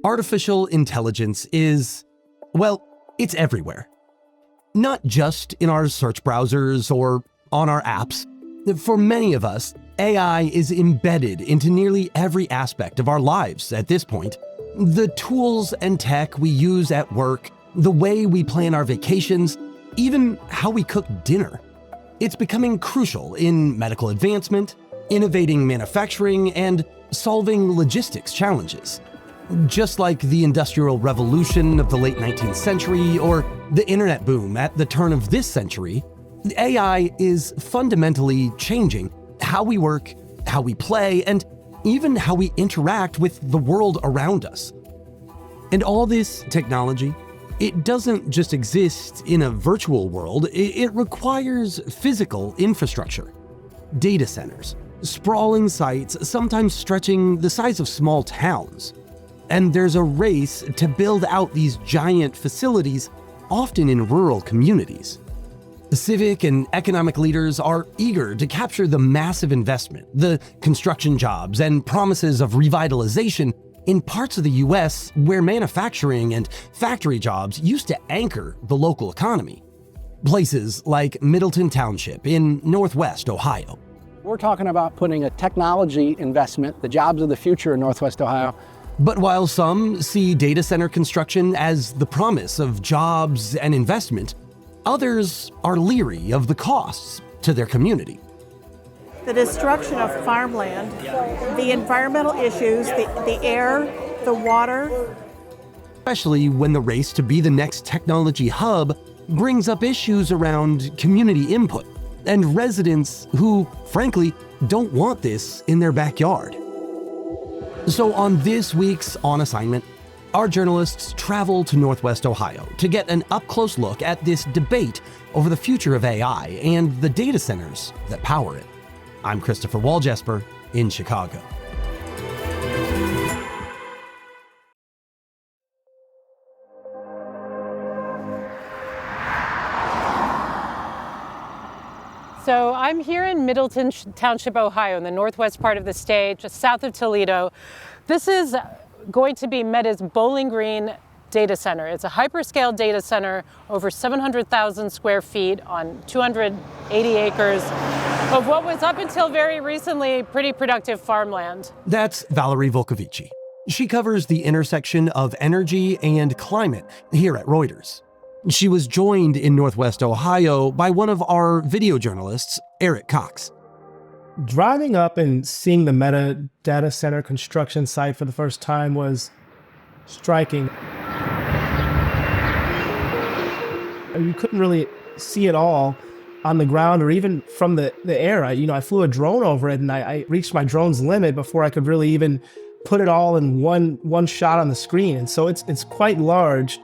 Artificial intelligence is, well, it's everywhere. Not just in our search browsers or on our apps. For many of us, AI is embedded into nearly every aspect of our lives at this point. The tools and tech we use at work, the way we plan our vacations, even how we cook dinner. It's becoming crucial in medical advancement, innovating manufacturing, and solving logistics challenges. Just like the Industrial Revolution of the late 19th century or the internet boom at the turn of this century, AI is fundamentally changing how we work, how we play, and even how we interact with the world around us. And all this technology, it doesn't just exist in a virtual world, it requires physical infrastructure. Data centers, sprawling sites, sometimes stretching the size of small towns. And there's a race to build out these giant facilities, often in rural communities. Civic and economic leaders are eager to capture the massive investment, the construction jobs, and promises of revitalization in parts of the US where manufacturing and factory jobs used to anchor the local economy. Places like Middleton Township in Northwest Ohio. We're talking about putting a technology investment, the jobs of the future in Northwest Ohio. But while some see data center construction as the promise of jobs and investment, others are leery of the costs to their community. The destruction of farmland, the environmental issues, the air, the water. Especially when the race to be the next technology hub brings up issues around community input and residents who, frankly, don't want this in their backyard. So on this week's On Assignment, our journalists travel to Northwest Ohio to get an up-close look at this debate over the future of AI and the data centers that power it. I'm Christopher Waljesper in Chicago. So I'm here in Middleton Township, Ohio, in the northwest part of the state, just south of Toledo. This is going to be Meta's Bowling Green data center. It's a hyperscale data center, over 700,000 square feet on 280 acres of what was up until very recently pretty productive farmland. That's Valerie Volcovici. She covers the intersection of energy and climate here at Reuters. She was joined in Northwest Ohio by one of our video journalists, Eric Cox. Driving up and seeing the Meta data center construction site for the first time was striking. You couldn't really see it all on the ground or even from the air. I flew a drone over it and I reached my drone's limit before I could really even put it all in one shot on the screen. And so it's quite large.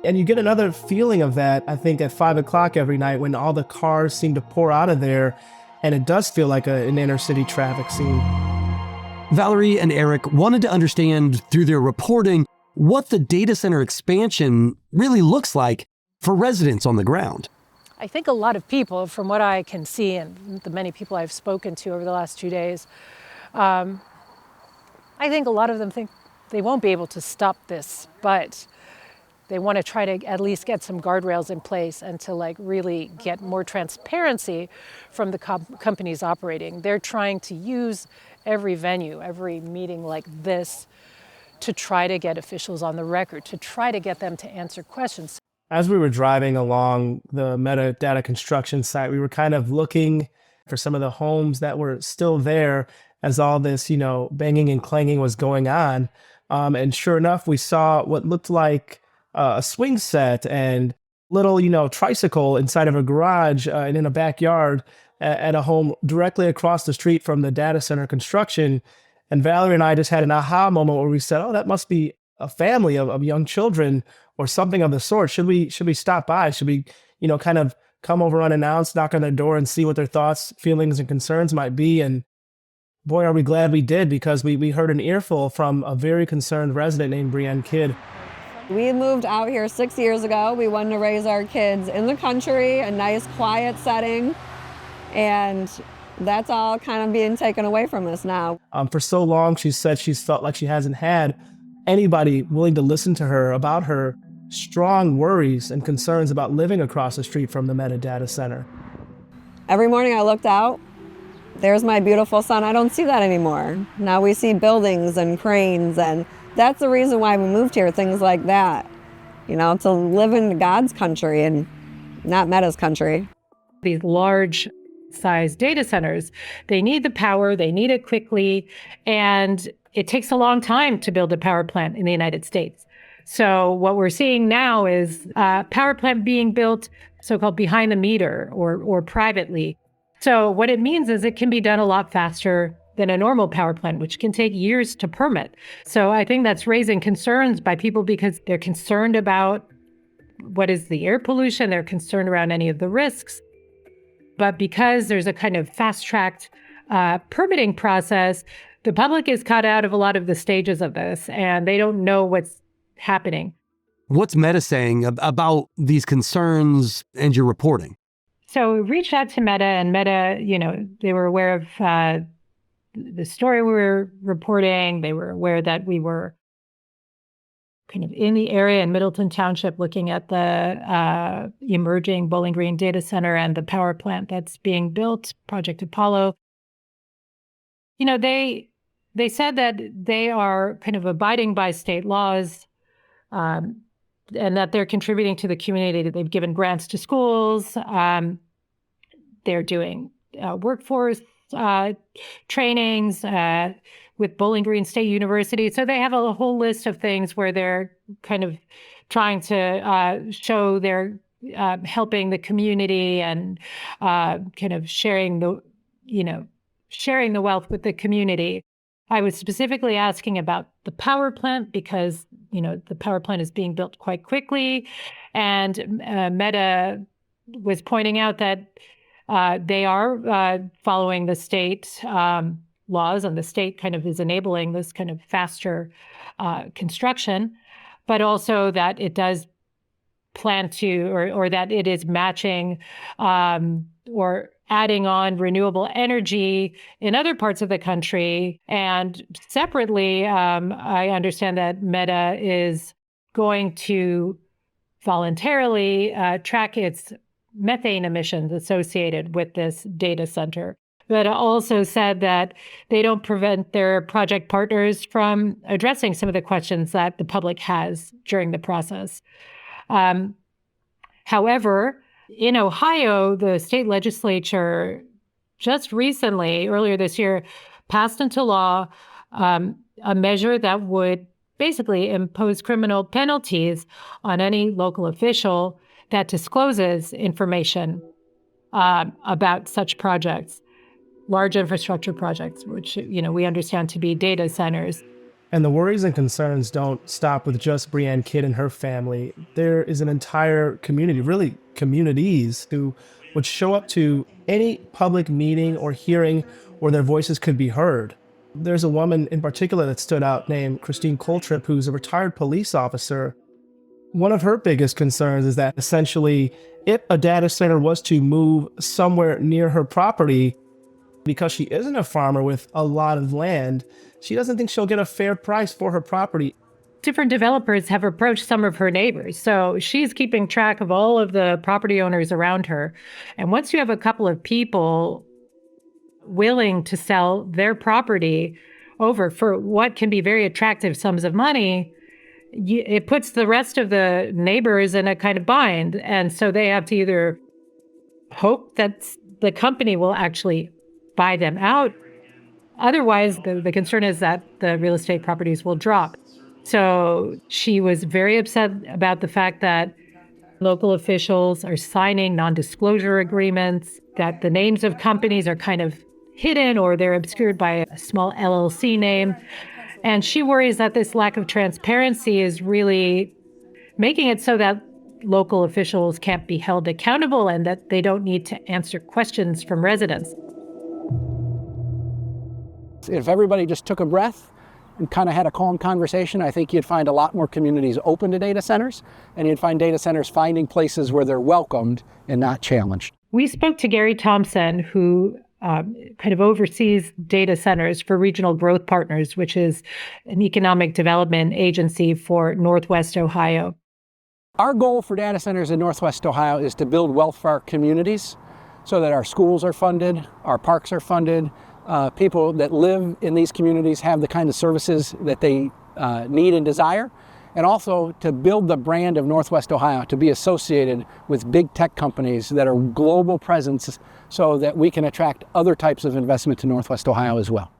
And you get another feeling of that, I think, at 5 o'clock every night when all the cars seem to pour out of there. And it does feel like an inner city traffic scene. Valerie and Eric wanted to understand through their reporting what the data center expansion really looks like for residents on the ground. I think a lot of people, from what I can see and the many people I've spoken to over the last 2 days, I think a lot of them think they won't be able to stop this, but they want to try to at least get some guardrails in place and to really get more transparency from the companies operating. They're trying to use every venue, every meeting like this to try to get officials on the record, to try to get them to answer questions. As we were driving along the Meta data construction site, we were kind of looking for some of the homes that were still there as all this, banging and clanging was going on. And sure enough, we saw what looked like a swing set and little, tricycle inside of a garage and in a backyard at a home directly across the street from the data center construction. And Valerie and I just had an aha moment where we said, oh, that must be a family of young children or something of the sort. Should we stop by? Should we, kind of come over unannounced, knock on their door and see what their thoughts, feelings, and concerns might be? And boy, are we glad we did, because we heard an earful from a very concerned resident named Brienne Kidd. We moved out here 6 years ago. We wanted to raise our kids in the country, a nice quiet setting, and that's all kind of being taken away from us now. For so long, she said she's felt like she hasn't had anybody willing to listen to her about her strong worries and concerns about living across the street from the Meta data center. Every morning I looked out, there's my beautiful sun. I don't see that anymore. Now we see buildings and cranes, and that's the reason why we moved here, things like that. You know, to live in God's country and not Meta's country. These large size data centers, they need the power, they need it quickly, and it takes a long time to build a power plant in the United States. So what we're seeing now is a power plant being built so-called behind the meter or privately. So what it means is it can be done a lot faster than a normal power plant, which can take years to permit. So I think that's raising concerns by people because they're concerned about what is the air pollution, they're concerned around any of the risks. But because there's a kind of fast-tracked permitting process, the public is cut out of a lot of the stages of this, and they don't know what's happening. What's Meta saying about these concerns and your reporting? So we reached out to Meta, and Meta, they were aware of the story we were reporting. They were aware that we were kind of in the area in Middleton Township looking at the emerging Bowling Green data center and the power plant that's being built, Project Apollo. They said that they are kind of abiding by state laws, and that they're contributing to the community. They've given grants to schools. They're doing workforce trainings with Bowling Green State University. So they have a whole list of things where they're kind of trying to show they're helping the community and kind of sharing the wealth with the community. I was specifically asking about the power plant because, the power plant is being built quite quickly. And Meta was pointing out that they are following the state laws, and the state kind of is enabling this kind of faster construction, but also that it does plan to, or that it is matching or adding on renewable energy in other parts of the country. And separately, I understand that Meta is going to voluntarily track its methane emissions associated with this data center. Meta also said that they don't prevent their project partners from addressing some of the questions that the public has during the process. However, in Ohio, the state legislature just recently, earlier this year, passed into law a measure that would basically impose criminal penalties on any local official that discloses information about such projects, large infrastructure projects, which we understand to be data centers. And the worries and concerns don't stop with just Brianne Kidd and her family. There is an entire community, really communities, who would show up to any public meeting or hearing where their voices could be heard. There's a woman in particular that stood out named Christine Coltrip, who's a retired police officer. One of her biggest concerns is that essentially if a data center was to move somewhere near her property, because she isn't a farmer with a lot of land, she doesn't think she'll get a fair price for her property. Different developers have approached some of her neighbors. So she's keeping track of all of the property owners around her. And once you have a couple of people willing to sell their property over for what can be very attractive sums of money, it puts the rest of the neighbors in a kind of bind. And so they have to either hope that the company will actually buy them out. Otherwise, the concern is that the real estate properties will drop. So she was very upset about the fact that local officials are signing non-disclosure agreements, that the names of companies are kind of hidden or they're obscured by a small LLC name. And she worries that this lack of transparency is really making it so that local officials can't be held accountable and that they don't need to answer questions from residents. If everybody just took a breath and kind of had a calm conversation, I think you'd find a lot more communities open to data centers, and you'd find data centers finding places where they're welcomed and not challenged. We spoke to Gary Thompson, who kind of oversees data centers for Regional Growth Partners, which is an economic development agency for Northwest Ohio. Our goal for data centers in Northwest Ohio is to build wealth for our communities so that our schools are funded, our parks are funded, people that live in these communities have the kind of services that they need and desire, and also to build the brand of Northwest Ohio, to be associated with big tech companies that are global presence so that we can attract other types of investment to Northwest Ohio as well.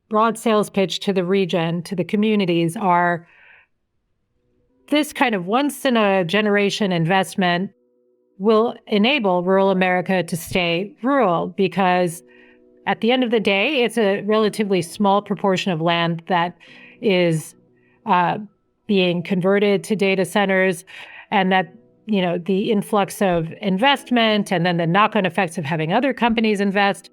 Broad sales pitch to the region, to the communities are this kind of once-in-a-generation investment will enable rural America to stay rural, because at the end of the day, it's a relatively small proportion of land that is being converted to data centers, and that, you know, the influx of investment and then the knock-on effects of having other companies invest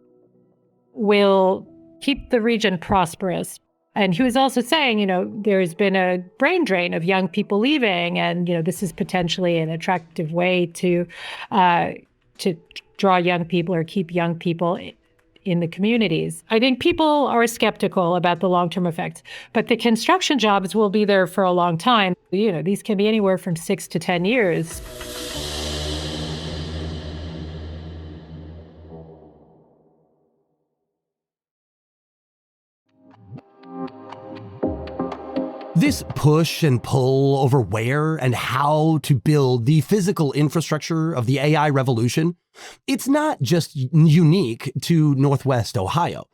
will keep the region prosperous. And he was also saying, you know, there's been a brain drain of young people leaving, and, you know, this is potentially an attractive way to draw young people or keep young people in the communities. I think people are skeptical about the long-term effects, but the construction jobs will be there for a long time. You know, these can be anywhere from 6 to 10 years. This push and pull over where and how to build the physical infrastructure of the AI revolution, it's not just unique to Northwest Ohio.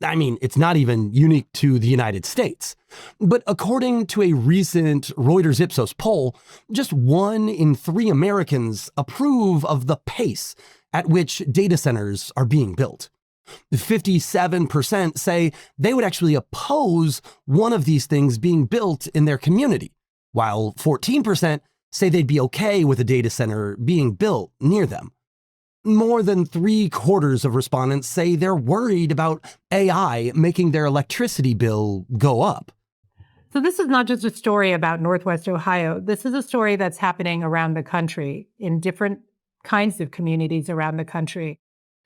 I mean, it's not even unique to the United States. But according to a recent Reuters Ipsos poll, just 1 in 3 Americans approve of the pace at which data centers are being built. 57% say they would actually oppose one of these things being built in their community, while 14% say they'd be okay with a data center being built near them. More than 3/4 of respondents say they're worried about AI making their electricity bill go up. So this is not just a story about Northwest Ohio. This is a story that's happening around the country in different kinds of communities around the country.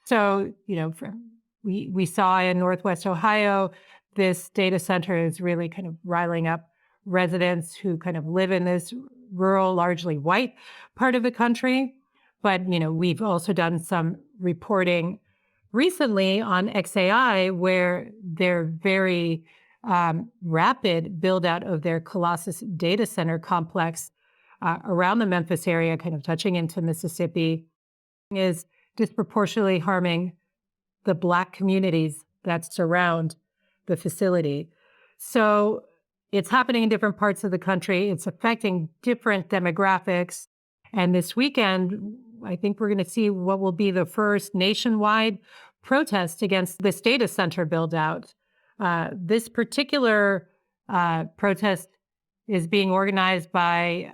So, you know, we saw in Northwest Ohio, this data center is really kind of riling up residents who kind of live in this rural, largely white part of the country. But, you know, we've also done some reporting recently on XAI, where their very rapid build out of their Colossus data center complex around the Memphis area, kind of touching into Mississippi, is disproportionately harming the Black communities that surround the facility. So it's happening in different parts of the country. It's affecting different demographics. And this weekend, I think we're going to see what will be the first nationwide protest against this data center build out. This particular protest is being organized by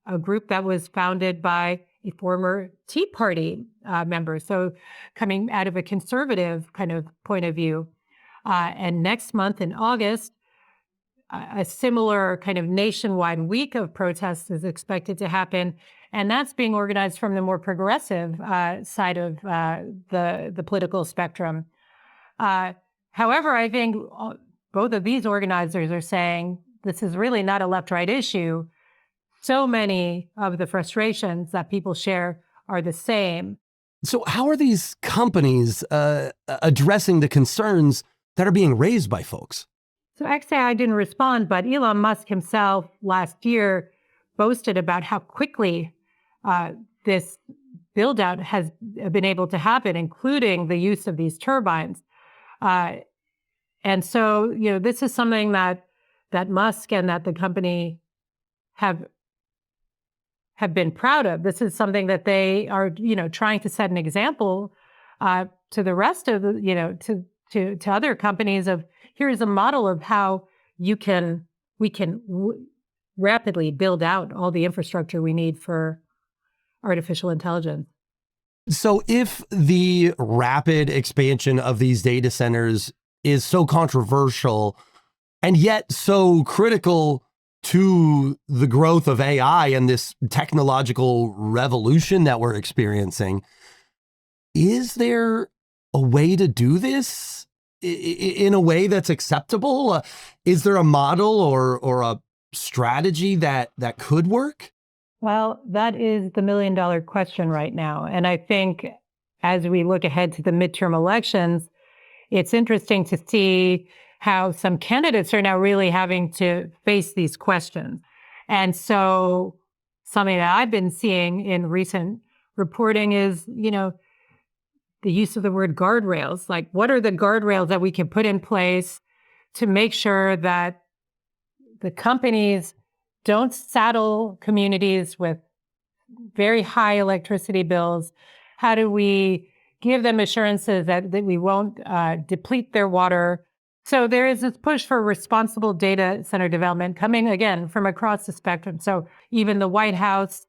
a group that was founded by a former Tea Party member, so coming out of a conservative kind of point of view. And next month in August, a similar kind of nationwide week of protests is expected to happen. And that's being organized from the more progressive side of the political spectrum. However, I think both of these organizers are saying this is really not a left-right issue. So many of the frustrations that people share are the same. So how are these companies addressing the concerns that are being raised by folks? So XAI didn't respond, but Elon Musk himself last year boasted about how quickly this build out has been able to happen, including the use of these turbines. And so, you know, this is something that Musk and that the company have been proud of. This is something that they are, you know, trying to set an example to the rest of the, you know, to other companies of, here's a model of how we can rapidly build out all the infrastructure we need for artificial intelligence. So if the rapid expansion of these data centers is so controversial and yet so critical to the growth of AI and this technological revolution that we're experiencing, is there a way to do this in a way that's acceptable? Is there a model or a strategy that could work? Well, that is the million-dollar question right now. And I think as we look ahead to the midterm elections, it's interesting to see how some candidates are now really having to face these questions. And so something that I've been seeing in recent reporting is, the use of the word guardrails. Like, what are the guardrails that we can put in place to make sure that the companies don't saddle communities with very high electricity bills? How do we give them assurances that we won't deplete their water? So there is this push for responsible data center development coming, again, from across the spectrum. So even the White House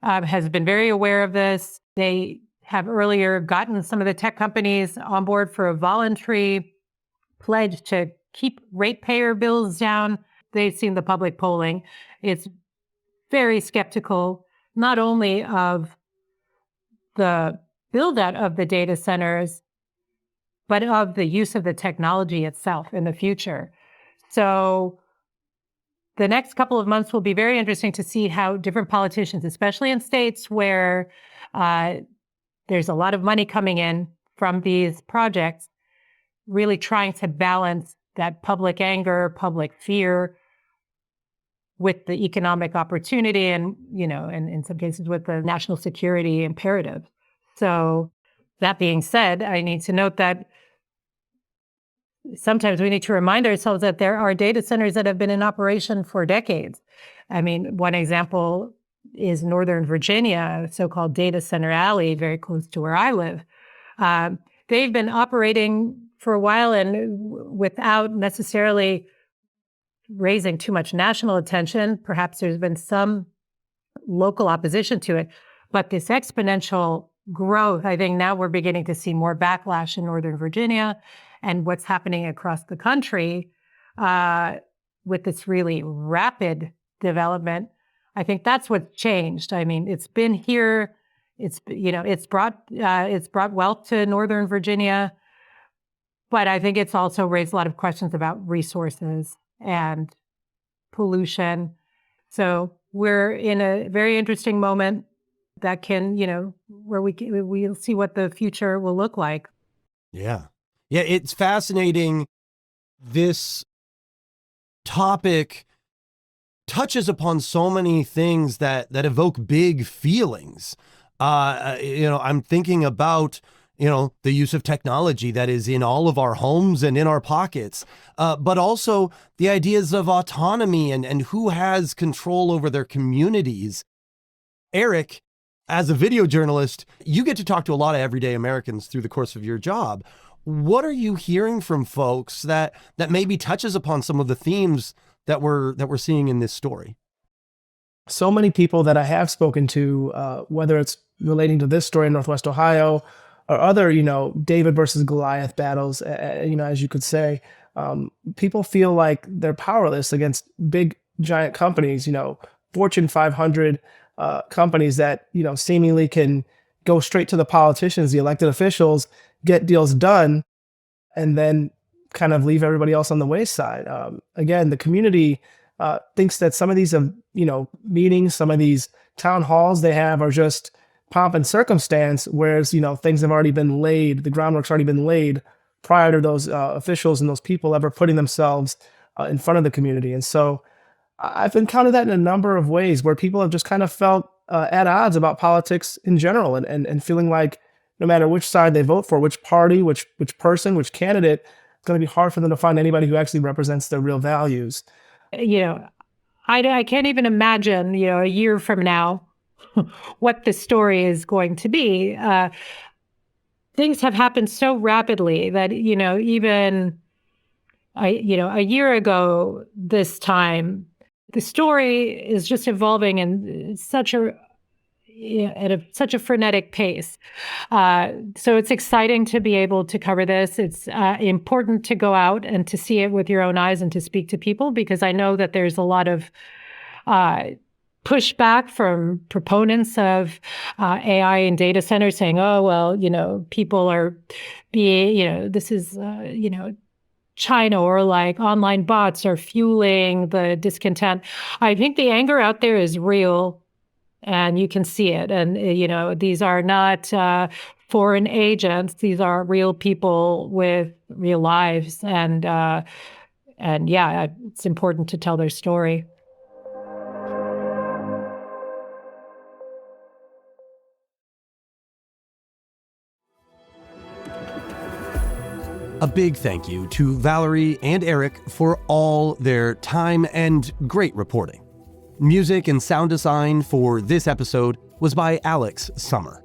has been very aware of this. They have earlier gotten some of the tech companies on board for a voluntary pledge to keep ratepayer bills down. They've seen the public polling. It's very skeptical, not only of the build out of the data centers, but of the use of the technology itself in the future. So the next couple of months will be very interesting to see how different politicians, especially in states where there's a lot of money coming in from these projects, really trying to balance that public anger, public fear with the economic opportunity and, and in some cases with the national security imperative. So that being said, I need to note that sometimes we need to remind ourselves that there are data centers that have been in operation for decades. I mean, one example is Northern Virginia, so-called Data Center Alley, very close to where I live. They've been operating for a while and without necessarily raising too much national attention. Perhaps there's been some local opposition to it, but this exponential growth, I think now we're beginning to see more backlash in Northern Virginia and what's happening across the country with this really rapid development. I think that's what's changed. I mean, it's been here. It's brought wealth to Northern Virginia, but I think it's also raised a lot of questions about resources and pollution. So we're in a very interesting moment that can, where we'll see what the future will look like. Yeah, it's fascinating. This topic touches upon so many things that evoke big feelings. I'm thinking about, the use of technology that is in all of our homes and in our pockets, but also the ideas of autonomy and who has control over their communities. Eric, as a video journalist, you get to talk to a lot of everyday Americans through the course of your job. What are you hearing from folks that maybe touches upon some of the themes that we're seeing in this story? So many people that I have spoken to, whether it's relating to this story in Northwest Ohio or other, David versus Goliath battles, as you could say, people feel like they're powerless against big, giant companies, Fortune 500 companies that, seemingly can go straight to the politicians, the elected officials, get deals done, and then kind of leave everybody else on the wayside. Again, the community thinks that some of these, meetings, some of these town halls they have are just pomp and circumstance, whereas, things have already been laid, the groundwork's already been laid prior to those officials and those people ever putting themselves in front of the community. And so I've encountered that in a number of ways where people have just kind of felt at odds about politics in general and feeling like no matter which side they vote for, which party, which person, which candidate, it's going to be hard for them to find anybody who actually represents their real values. I can't even imagine, a year from now, what the story is going to be. Things have happened so rapidly that, even a year ago this time, the story is just evolving in such a frenetic pace. So it's exciting to be able to cover this. It's important to go out and to see it with your own eyes and to speak to people, because I know that there's a lot of pushback from proponents of AI and data centers saying, oh, well, people are being, this is, China or like online bots are fueling the discontent. I think the anger out there is real and you can see it. And, these are not foreign agents. These are real people with real lives. And yeah, it's important to tell their story. A big thank you to Valerie and Eric for all their time and great reporting. Music and sound design for this episode was by Alex Summer.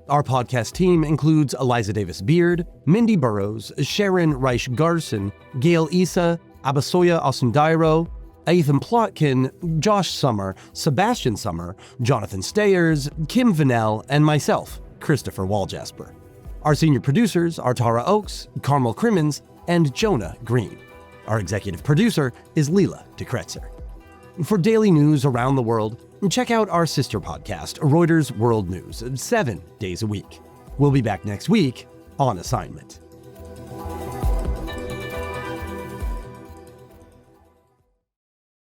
Our podcast team includes Eliza Davis Beard, Mindy Burrows, Sharon Reich Garson, Gail Issa, Abasoya Osundairo, Ethan Plotkin, Josh Summer, Sebastian Summer, Jonathan Stayers, Kim Vanell, and myself, Christopher Waljasper. Our senior producers are Tara Oakes, Carmel Crimmins, and Jonah Green. Our executive producer is Leela DeKretzer. For daily news around the world, check out our sister podcast, Reuters World News, 7 days a week. We'll be back next week on assignment.